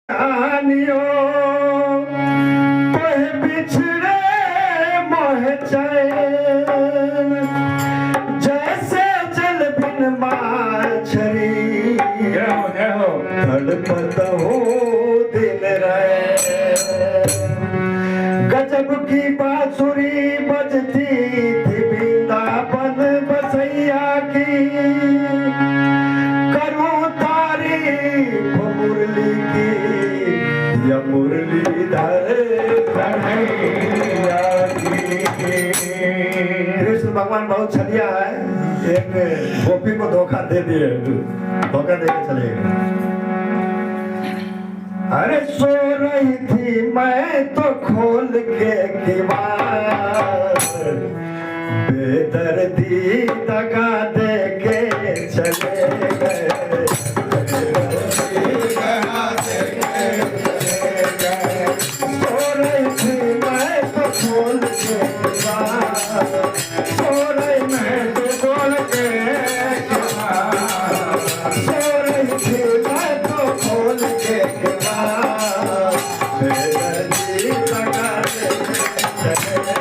कहानियों तोह बिछड़े मोह चैन जैसे जल बिन माछरी तड़पत हो दिन रैन। गजब की बांसुरी बजती थी वृंदावन बसैया की, करूं तारीफ मुरली की या मुरलीधर कन्हैया की। कृष्ण भगवान बहुत छलिया है, एक गोपी को धोखा दे दिए, धोखा दे के चले गए। अरे सो रही थी मैं तो खोल के किवाड़, बेदर्दी दगा दे के चले गए। सो रही थी मैं तो खोल के किवाड़, सो रही मैं तो खोल के किवाड़, सो रही थी मैं तो खोल के किवाड़, बेदर्दी दगा दे के चले गए।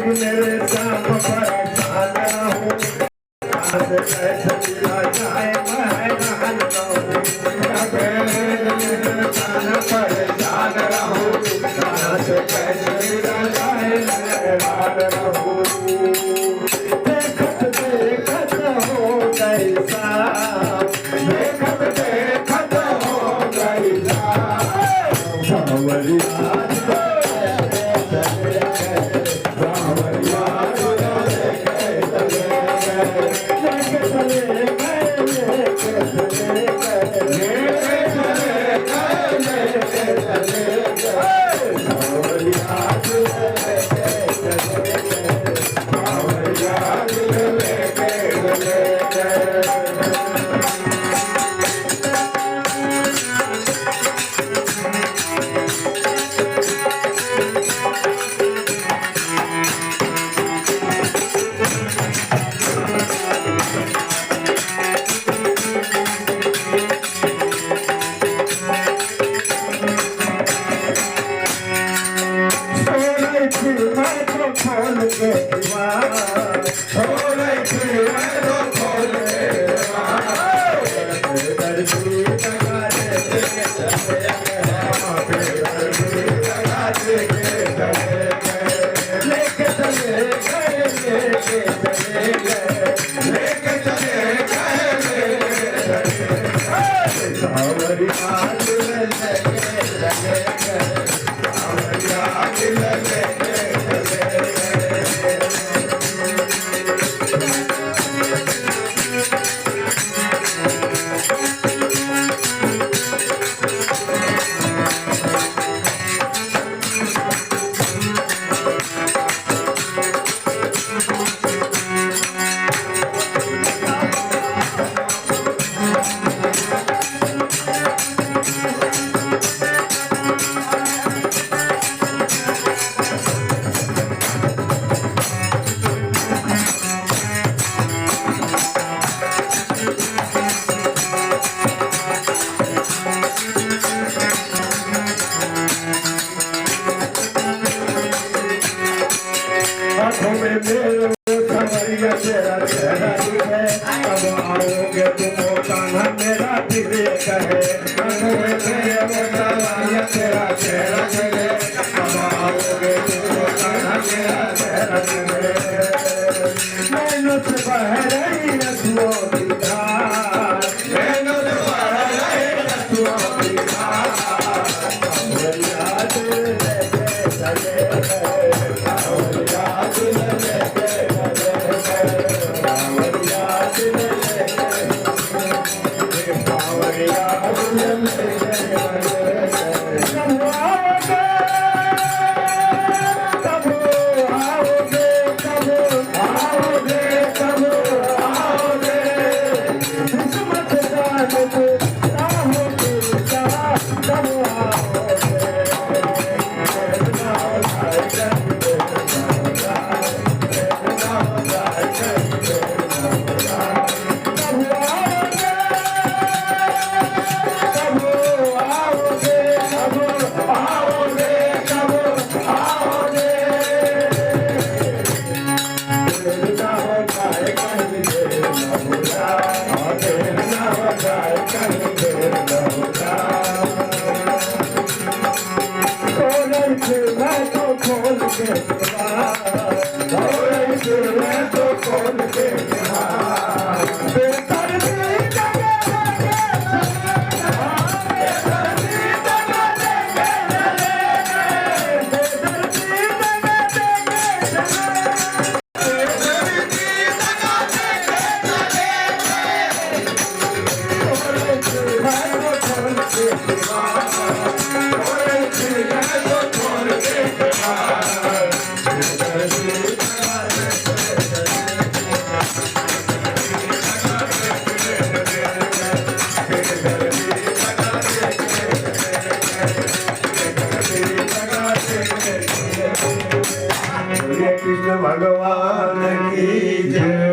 मेरे शाम परेशान रहूं, कैसे मिला जाए मैं रहन रहूं, परेशान रहूं, कैसे मिला जाए मैं रहन रहूं। देखत देखत हो गई शाम, देखत देखत हो गई शाम, सावरिया खोल के दीवार, खोल के खोल के दीवार, दर्दी दगा दे के चले गए, दर्दी दगा दे के चले गए, लेके चले गए, लेके चले गए, लेके चले गए, लेके चले गए। सावरिया दिल लगे लगे गए, सावरिया दिल लगे दिले कहे तेरा चेहरा चले कमाओगे तुमको कान्हा तेरा चेहरा चले नैनों से बह रही रसुओं की धार नैनों से बह रही रसुओं की धार याद लेके चले याद लेके कृष्ण भगवान की जय।